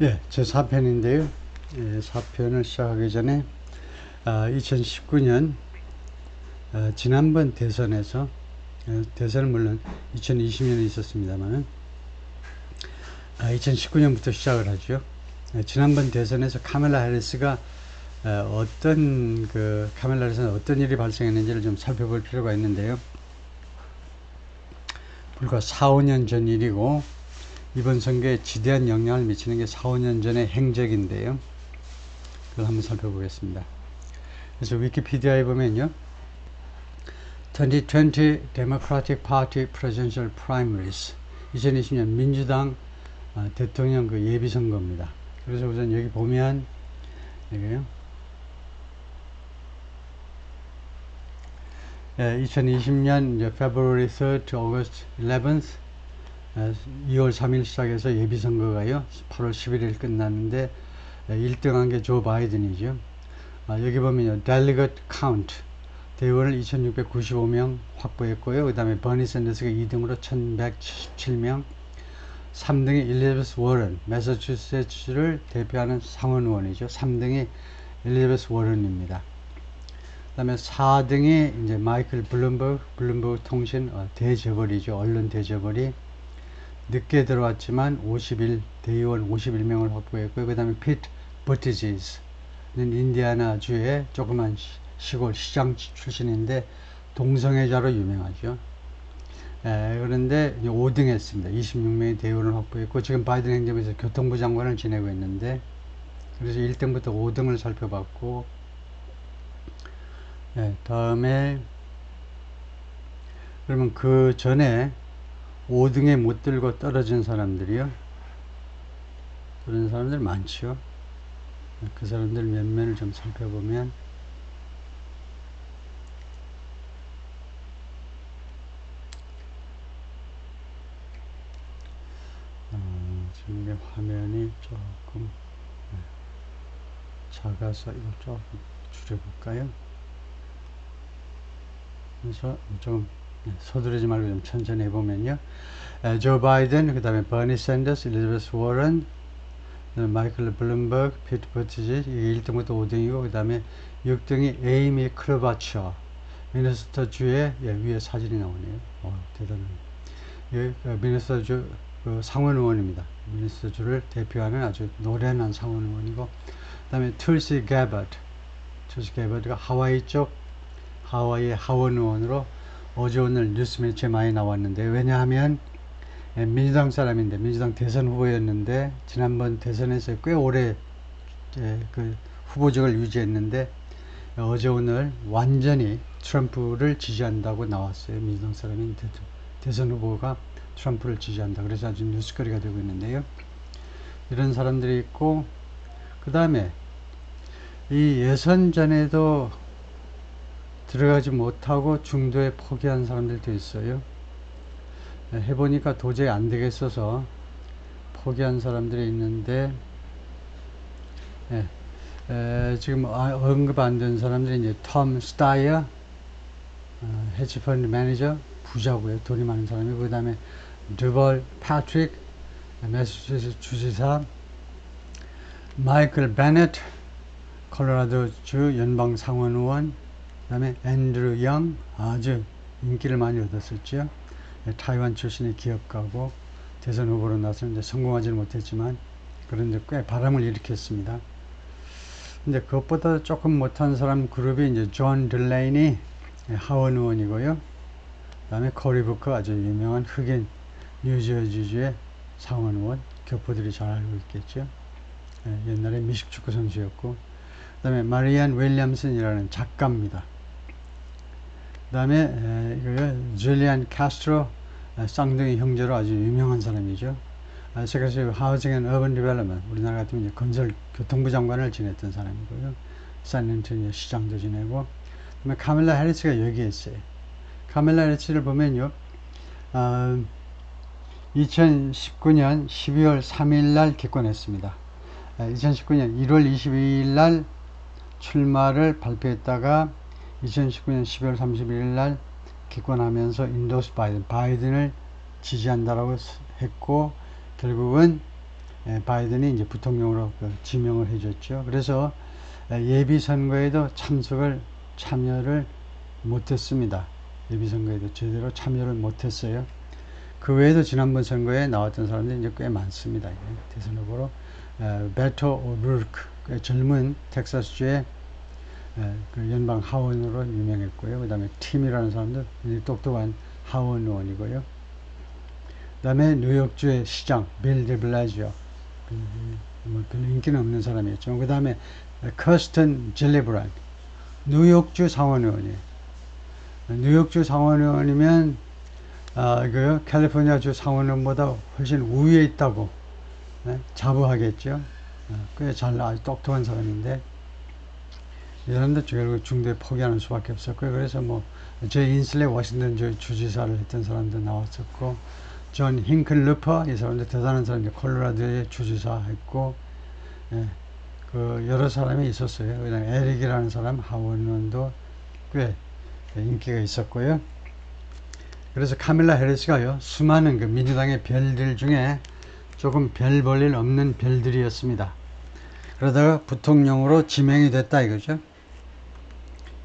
예, 제 4편인데요. 예, 4편을 시작하기 전에 2019년 지난번 대선에서 대선은 물론 2020년에 있었습니다만 2019년부터 시작을 하죠. 지난번 대선에서 카멜라 해리스가 카멜라 해리스는 어떤 일이 발생했는지를 좀 살펴볼 필요가 있는데요. 불과 4, 5년 전 일이고 이번 선거에 지대한 영향을 미치는 게 4, 5년 전의 행적인데요. 그걸 한번 살펴보겠습니다. 그래서 위키피디아에 보면요. 2020 Democratic Party Presidential Primaries 2020년 민주당 대통령 그 예비선거입니다. 그래서 우선 여기 보면 여기요. 2020년 February 3rd to August 11th 2월 3일 시작해서 예비선거가요. 8월 11일 끝났는데 1등한 게 조 바이든이죠. 여기 보면요. Delegate Count 대의원을 2695명 확보했고요. 그 다음에 버니 샌더스가 2등으로 1177명, 3등이 엘리자베스 워런, 매사추세츠를 대표하는 상원 의원이죠. 3등이 엘리자베스 워런입니다. 그 다음에 4등이 이제 마이클 블룸버그 통신 대재벌이죠. 언론 대재벌이 늦게 들어왔지만 대의원 51명을 확보했고요. 그 다음에 피트 버티지스는 인디애나주의 조그만 시골 시장 출신인데 동성애자로 유명하죠. 그런데 5등 했습니다. 26명의 대의원을 확보했고 지금 바이든 행정부에서 교통부 장관을 지내고 있는데 그래서 1등부터 5등을 살펴봤고 다음에 그러면 그 전에 5등에 못 들고 떨어진 사람들이요. 그런 사람들 많죠. 그 사람들 몇 면을 좀 살펴보면 지금 이게 화면이 조금 작아서 이거 조금 줄여볼까요? 그래서 좀 서두르지 말고 좀 천천히 해보면요. 조 바이든, 그 다음에 버니 샌더스, 엘리자베스 워런, 마이클 블룸버그, 피트 버티지, 이게 1등부터 5등이고, 그 다음에 6등이 에이미 클로바처, 미네소타 주의 위에 사진이 나오네요. 대단한. 미네소타주 상원 의원입니다. 미네소타주를 대표하는 아주 노련한 상원 의원이고, 그 다음에 툴시 게버트가 하와이의 하원 의원으로 어제 오늘 뉴스 매체에 많이 나왔는데 왜냐하면 민주당 사람인데 민주당 대선 후보였는데 지난번 대선에서 꽤 오래 그 후보직을 유지했는데 어제 오늘 완전히 트럼프를 지지한다고 나왔어요. 민주당 사람인 대선 후보가 트럼프를 지지한다. 그래서 아주 뉴스거리가 되고 있는데요. 이런 사람들이 있고 그 다음에 이 예선 전에도 들어가지 못하고 중도에 포기한 사람들도 있어요. 해보니까 도저히 안 되겠어서 포기한 사람들이 있는데 지금 언급 안 된 사람들이 이제 톰 스타이어 헤지펀드 매니저 부자고요. 돈이 많은 사람이고 그 다음에 드벌 패트릭 매사추세츠 주지사 마이클 베넷 콜로라도주 연방 상원 의원 그 다음에 앤드루 영 아주 인기를 많이 얻었었죠. 타이완 출신의 기업가고 대선 후보로 나서는데 성공하지는 못했지만 그런데 꽤 바람을 일으켰습니다. 근데 그것보다 조금 못한 사람 그룹이 이제 존 딜레이니 하원 의원이고요. 그 다음에 코리 부커 아주 유명한 흑인 뉴저지주의 상원 의원 교포들이 잘 알고 있겠죠. 옛날에 미식축구 선수였고 그 다음에 마리안 윌리엄슨이라는 작가입니다. 그 다음에 줄리안 카스트로 쌍둥이 형제로 아주 유명한 사람이죠. 세크레터리 하우징 앤 어번 디벨롭먼트 우리나라 같으면 이제 건설 교통부 장관을 지냈던 사람이고요. 샌앤토니오 시장도 지내고 그다음에 카멜라 해리스가 여기에 있어요. 카멜라 해리스를 보면요. 2019년 12월 3일 날 기권했습니다. 2019년 1월 22일 날 출마를 발표했다가 2019년 12월 31일 날 기권하면서 인도스 바이든을 지지한다라고 했고 결국은 바이든이 이제 부통령으로 지명을 해줬죠. 그래서 예비 선거에도 참여를 못했습니다. 예비 선거에도 제대로 참여를 못했어요. 그 외에도 지난번 선거에 나왔던 사람들이 이제 꽤 많습니다. 대선 후보로 베토 오루크, 젊은 텍사스주의 그 연방 하원으로 유명했고요. 그 다음에 팀이라는 사람도 똑똑한 하원 의원이고요. 그 다음에 뉴욕주의 시장 빌 데블라지오, 뭐 별로 인기는 없는 사람이었죠. 그 다음에 커스턴 질리브란, 뉴욕주 상원의원이에요. 뉴욕주 상원의원이면 그 캘리포니아주 상원의원보다 훨씬 우위에 있다고 자부하겠죠. 꽤 아주 똑똑한 사람인데 이 사람도 결국 중도에 포기하는 수밖에 없었고요. 그래서 뭐 제 인슬레 워싱턴주 주지사를 했던 사람도 나왔었고, 존 힌클루퍼, 이 사람도 대단한 사람이 콜로라도의 주지사 했고, 그 여러 사람이 있었어요. 그다음에 에릭이라는 사람 하원의원도 꽤 인기가 있었고요. 그래서 카밀라 해리스가요, 수많은 그 민주당의 별들 중에 조금 별 볼 일 없는 별들이었습니다. 그러다가 부통령으로 지명이 됐다 이거죠.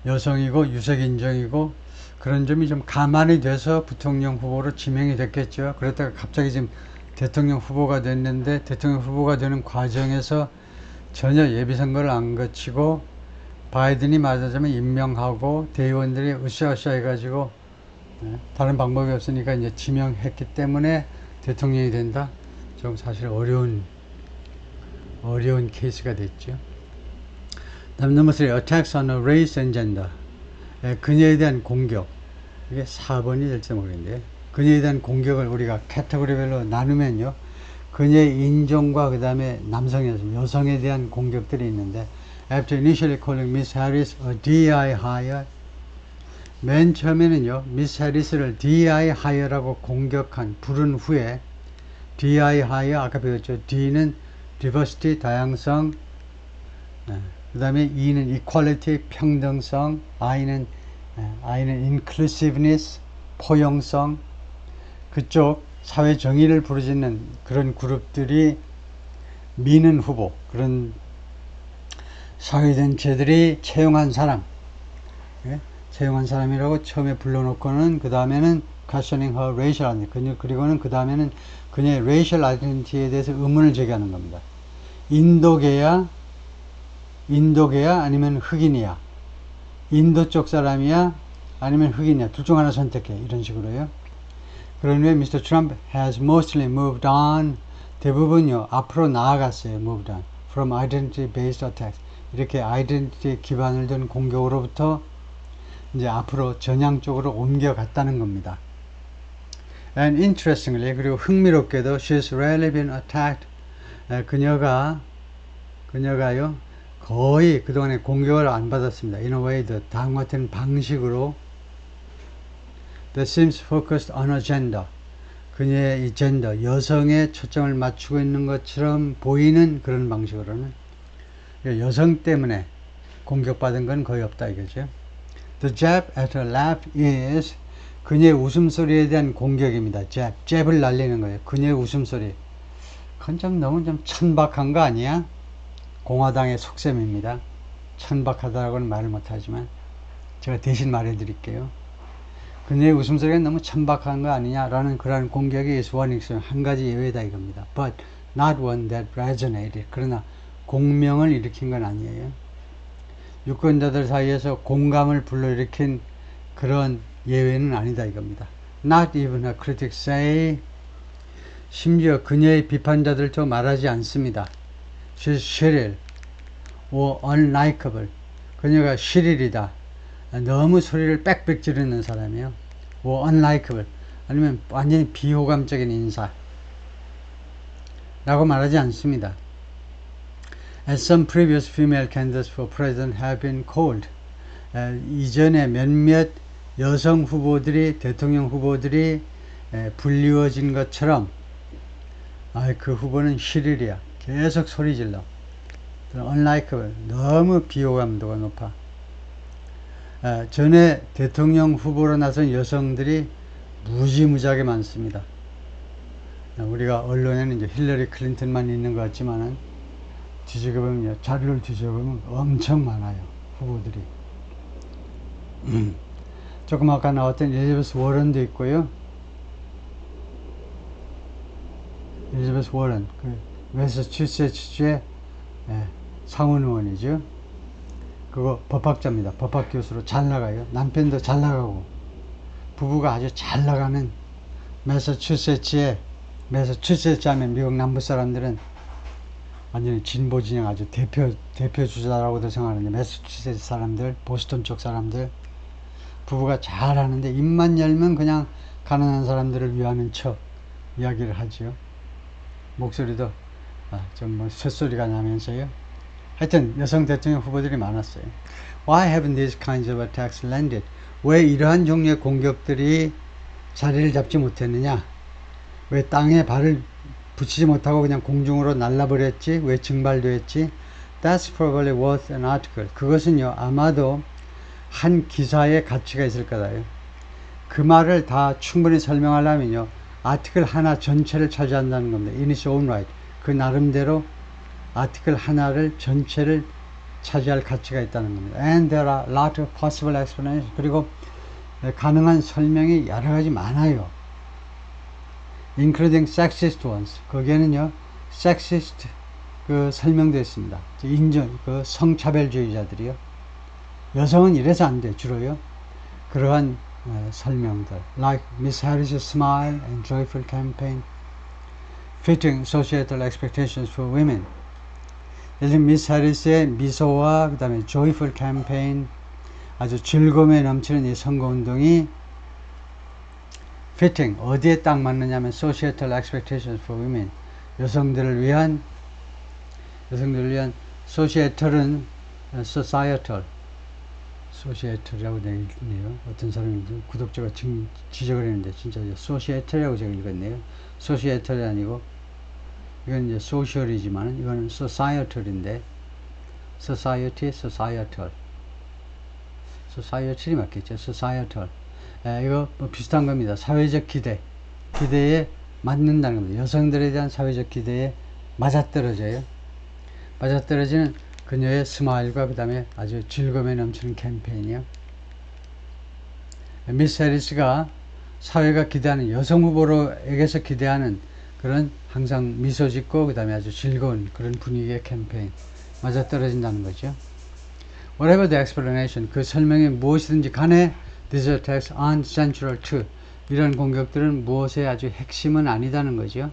여성이고 유색인종이고 그런 점이 좀 감안이 돼서 부통령 후보로 지명이 됐겠죠. 그랬다가 갑자기 지금 대통령 후보가 됐는데, 대통령 후보가 되는 과정에서 전혀 예비선거를 안 거치고 바이든이 말하자면 임명하고 대의원들이 으쌰으쌰 해가지고 다른 방법이 없으니까 이제 지명했기 때문에 대통령이 된다. 좀 사실 어려운 케이스가 됐죠. 다음 넘버 3, attacks on race and gender. 그녀에 대한 공격. 이게 4번이 될지 모르겠는데, 그녀에 대한 공격을 우리가 카테고리별로 나누면요, 그녀의 인종과 그 다음에 여성에 대한 공격들이 있는데, after initially calling Miss Harris a DI hire, 맨 처음에는요, 미스 해리스를 DI hire라고 부른 후에, DI hire, 아까 배웠죠. D는 diversity, 다양성, 그 다음에 E는 equality, 평등성, I는 inclusiveness, 포용성, 그쪽 사회 정의를 부르짖는 그런 그룹들이 미는 후보, 그런 사회단체들이 채용한 사람이라고 처음에 불러놓고는 그 다음에는 questioning her racial identity, 그리고는 그 다음에는 그녀의 racial identity에 대해서 의문을 제기하는 겁니다. 인도계야 아니면 흑인이야, 인도 쪽 사람이야 아니면 흑인이야, 둘 중 하나 선택해, 이런 식으로요. 그런 후에 Mr. Trump has mostly moved on, 대부분요 앞으로 나아갔어요. moved on from identity based attacks, 이렇게 아이덴티티 기반을 둔 공격으로부터 이제 앞으로 전향 쪽으로 옮겨갔다는 겁니다. And interestingly, 그리고 흥미롭게도 she's rarely been attacked, 그녀가요 거의 그동안에 공격을 안 받았습니다. In a way, 다음 같은 방식으로 that seems focused on a gender, 그녀의 이 젠더, 여성에 초점을 맞추고 있는 것처럼 보이는 그런 방식으로는 여성 때문에 공격받은 건 거의 없다 이거죠. The jab at her laugh is, 그녀의 웃음소리에 대한 공격입니다. 잽을 날리는 거예요. 그녀의 웃음소리. 그건 너무 천박한 거 아니야? 공화당의 속셈입니다. 천박하다라고는 말을 못하지만 제가 대신 말해드릴게요. 그녀의 웃음소리가 너무 천박한 거 아니냐라는 그런 공격이 is one exception, 한 가지 예외다 이겁니다. But not one that resonated. 그러나 공명을 일으킨 건 아니에요. 유권자들 사이에서 공감을 불러일으킨 그런 예외는 아니다 이겁니다. Not even her critics say, 심지어 그녀의 비판자들도 말하지 않습니다. She's shrill or unlikable. 그녀가 shril이다, 너무 소리를 빽빽 지르는 사람이에요. or unlikable, 아니면 완전히 비호감적인 인사 라고 말하지 않습니다. As some previous female candidates for president have been called, 이전에 몇몇 여성 후보들이, 대통령 후보들이 불리워진 것처럼 그 후보는 shril이야, 계속 소리 질러, unlikable, 너무 비호감도가 높아. 전에 대통령 후보로 나선 여성들이 무지무지하게 많습니다. 우리가 언론에는 이제 힐러리 클린턴만 있는 것 같지만은 뒤져보면 자료를 뒤져보면 엄청 많아요. 후보들이. 조금 아까 나왔던 엘리자베스 워런도 있고요. 엘리자베스 워런, 그 매사추세츠주의 상원 의원이죠. 그거 법학자입니다. 법학 교수로 잘 나가요. 남편도 잘 나가고 부부가 아주 잘 나가는 매사추세츠 하면 미국 남부 사람들은 완전히 진보 진영 아주 대표 주자라고도 생각하는데 매사추세츠 사람들, 보스턴 쪽 사람들 부부가 잘 하는데 입만 열면 그냥 가난한 사람들을 위하는 척 이야기를 하지요. 목소리도 좀 뭐 쇳소리가 나면서요. 하여튼 여성 대통령 후보들이 많았어요. Why haven't these kinds of attacks landed? 왜 이러한 종류의 공격들이 자리를 잡지 못했느냐? 왜 땅에 발을 붙이지 못하고 그냥 공중으로 날라버렸지? 왜 증발됐지? That's probably worth an article. 그것은요, 아마도 한 기사의 가치가 있을 거다요. 그 말을 다 충분히 설명하려면요, 아티클 하나 전체를 차지한다는 겁니다. In its own right. 그 나름대로 아티클 하나를 전체를 차지할 가치가 있다는 겁니다. And there are a lot of possible explanations. 그리고 가능한 설명이 여러 가지 많아요. Including sexist ones. 거기에는요, sexist 그 설명도 있습니다. 그 성차별주의자들이요. 여성은 이래서 안 돼, 주로요. 그러한 설명들. Like Miss Harris's smile and joyful campaign. Fitting societal expectations for women. 예를 들면 미스 해리스의 미소와 그 다음에 joyful campaign, 아주 즐거움에 넘치는 이 선거운동이 fitting, 어디에 딱 맞느냐면 societal expectations for women, 여성들을 위한 societal은 societal이라고 되어 있네요. 어떤 사람이 구독자가 지적을 했는데 진짜 societal이라고 제가 읽었네요. societal이 아니고 이건 이제 social이지만 이거는 societal인데 societal이 맞겠죠. societal. 이거 뭐 비슷한 겁니다. 사회적 기대에 맞는다는 겁니다. 여성들에 대한 사회적 기대에 맞아떨어져요. 맞아떨어지는 그녀의 스마일과 그 다음에 아주 즐거움에 넘치는 캠페인이요. 미스 해리스가 사회가 기대하는 여성 후보로에게서 기대하는 그런 항상 미소 짓고 그 다음에 아주 즐거운 그런 분위기의 캠페인 맞아떨어진다는 거죠. Whatever the explanation, 그 설명이 무엇이든지 간에 these attacks aren't central to, 이런 공격들은 무엇의 아주 핵심은 아니다는 거죠.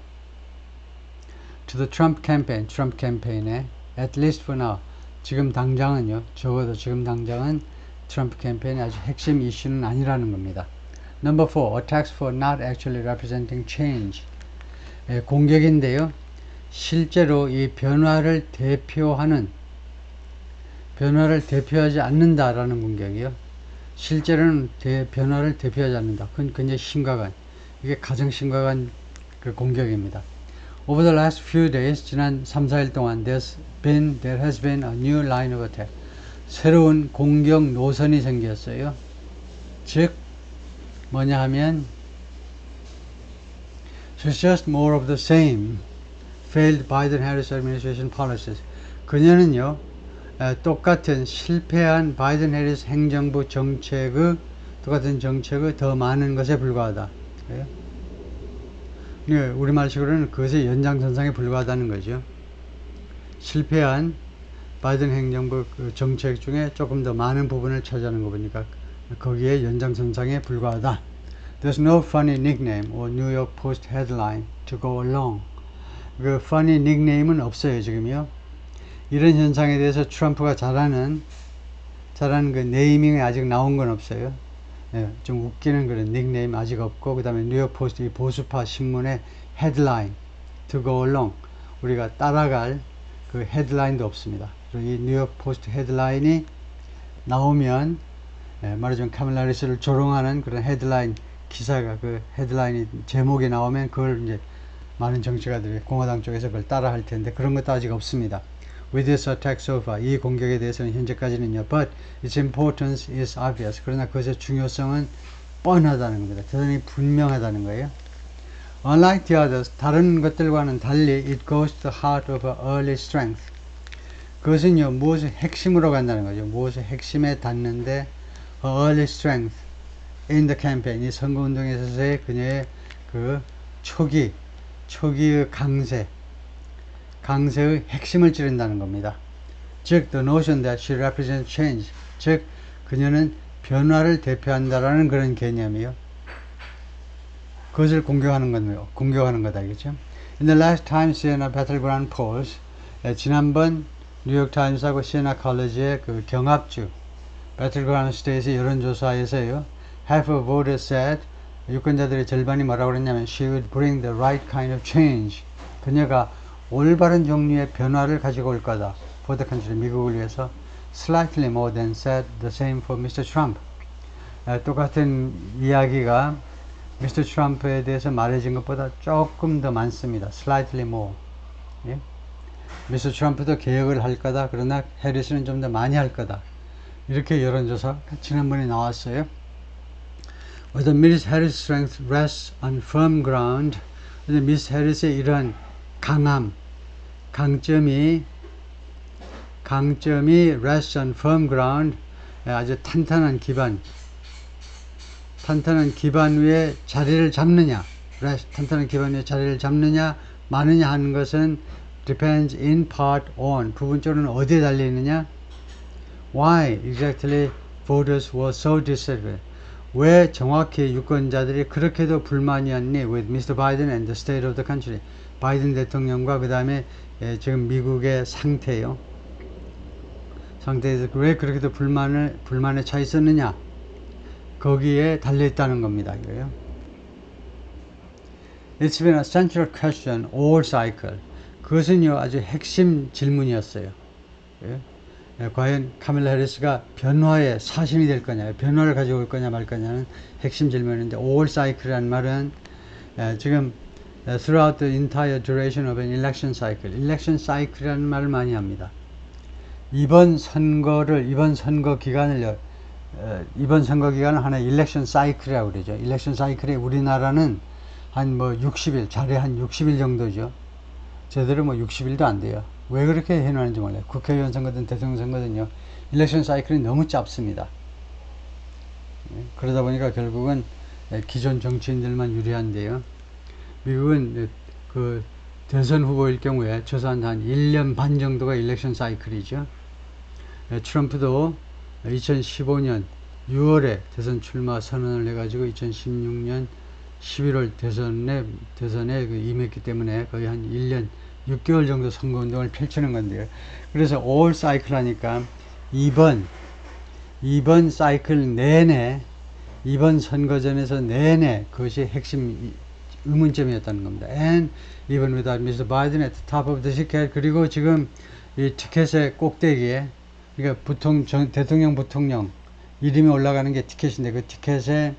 To the Trump campaign, 트럼프 캠페인에 at least for now, 지금 당장은요, 적어도 지금 당장은 트럼프 캠페인의 아주 핵심 이슈는 아니라는 겁니다. Number 4, attacks for not actually representing change. 공격인데요, 실제로 이 변화를 대표하지 않는다라는 공격이요. 실제로는 변화를 대표하지 않는다. 그건 굉장히 심각한, 이게 가장 심각한 그 공격입니다. Over the last few days, 지난 3, 4일 동안 there has been a new line of attack. 새로운 공격 노선이 생겼어요. 즉 뭐냐 하면 It's just more of the same failed Biden-Harris administration policies. 그녀는요, 똑같은 실패한 바이든 해리스 행정부 똑같은 정책의 더 많은 것에 불과하다. 네, 우리말식으로는 그것의 연장선상에 불과하다는 거죠. 실패한 바이든 행정부 그 정책 중에 조금 더 많은 부분을 차지하는 거 보니까 거기에 연장선상에 불과하다. There's no funny nickname or New York Post headline to go along. 그 funny nickname은 없어요, 지금요. 이런 현상에 대해서 트럼프가 잘하는 그 네이밍이 아직 나온 건 없어요. 좀 웃기는 그런 닉네임 아직 없고, 그 다음에 뉴욕 포스트 이 보수파 신문의 헤드라인 to go along, 우리가 따라갈 그 헤드라인도 없습니다. 그리고 이 뉴욕 포스트 헤드라인이 나오면 말하자면 카밀라 해리스를 조롱하는 그런 헤드라인 기사가, 그 헤드라인이 제목이 나오면 그걸 이제 많은 정치가들이 공화당 쪽에서 그걸 따라 할 텐데 그런 것도 아직 없습니다. With this attack so far, 이 공격에 대해서는 현재까지는요, but its importance is obvious. 그러나 그것의 중요성은 뻔하다는 겁니다. 대단히 분명하다는 거예요. Unlike the others, 다른 것들과는 달리 it goes to the heart of early strength. 그것은요, 무엇의 핵심으로 간다는 거죠. 무엇의 핵심에 닿는데 early strength in the campaign, 이 선거운동에 있어서의 그녀의 그 초기의 강세의 핵심을 찌른다는 겁니다. 즉, the notion that she represents change, 즉 그녀는 변화를 대표한다라는 그런 개념이요. 그것을 공격하는 거다, 알겠죠? In the last time Siena Battleground polls, 지난번 뉴욕 타임스하고 시에나 컬리지의 그 경합주 Battleground State의 여론조사에서요, half of voters said, 유권자들의 절반이 뭐라고 그랬냐면, she would bring the right kind of change. 그녀가 올바른 종류의 변화를 가지고 올 거다. For the country, 미국을 위해서. Slightly more than said the same for Mr. Trump. 똑같은 이야기가 Mr. Trump에 대해서 말해진 것보다 조금 더 많습니다. Slightly more. 예? Mr. Trump도 개혁을 할 거다. 그러나 해리스는 좀 더 많이 할 거다. 이렇게 여론조사 지난번에 나왔어요. Whether Miss Harris' strength rests on firm ground. 미스 해리스의 이러한 강점이 rests on firm ground, 아주 탄탄한 기반 위에 자리를 잡느냐, 탄탄한 기반 위에 자리를 잡느냐, 마느냐 하는 것은 depends in part on, 부분적으로는 어디에 달려있느냐, why exactly voters were so dissatisfied, 왜 정확히 유권자들이 그렇게도 불만이었니 with Mr. Biden and the state of the country, 바이든 대통령과 그 다음에 지금 미국의 상태에서 왜 그렇게도 불만에 차 있었느냐, 거기에 달려있다는 겁니다. 이거요. It's been a central question all cycle. 그것은요, 아주 핵심 질문이었어요. 예? 과연 카밀라 해리스가 변화의 사신이 될 거냐, 변화를 가지고 올 거냐 말 거냐는 핵심 질문인데, all cycle이라는 말은 지금 throughout the entire duration of an election cycle이라는 말을 많이 합니다. 이번 선거 기간을 하나의 election cycle이라고 그러죠. election cycle에 우리나라는 한 60일, 자리 한 60일 정도죠. 제대로 60일도 안 돼요. 왜 그렇게 해놓는지 몰라요. 국회의원 선거든 대통령 선거든요. 일렉션 사이클이 너무 짧습니다. 그러다 보니까 결국은 기존 정치인들만 유리한데요. 미국은 그 대선 후보일 경우에 최소한 한 1년 반 정도가 일렉션 사이클이죠. 트럼프도 2015년 6월에 대선 출마 선언을 해가지고 2016년 11월 대선에 임했기 때문에 거의 한 1년 6개월 정도 선거운동을 펼치는 건데요. 그래서 all cycle 하니까 이번 사이클 내내, 이번 선거전에서 내내 그것이 핵심 의문점이었다는 겁니다. And even without Mr. Biden at the top of the ticket, 그리고 지금 이 티켓의 꼭대기에, 그러니까 대통령 부통령 이름이 올라가는 게 티켓인데, 그 티켓의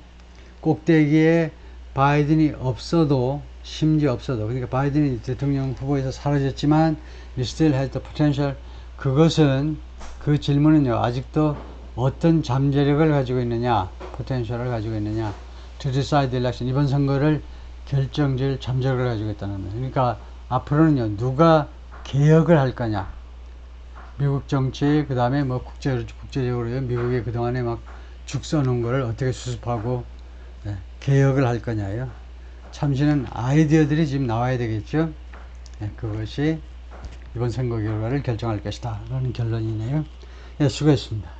꼭대기에 바이든이 없어도, 심지어 없어도, 그러니까 바이든이 대통령 후보에서 사라졌지만 you still had the potential, 그것은, 그 질문은요, 아직도 어떤 잠재력을 가지고 있느냐, potential을 가지고 있느냐, to decide the election, 이번 선거를 결정질 잠재력을 가지고 있다는 겁니다. 그러니까 앞으로는요, 누가 개혁을 할 거냐, 미국 정치, 그 다음에 국제적으로요, 미국이 그동안에 막 죽 써놓은 거를 어떻게 수습하고 개혁을 할 거냐요. 참신한 아이디어들이 지금 나와야 되겠죠. 그것이 이번 선거 결과를 결정할 것이다 라는 결론이네요. 수고했습니다.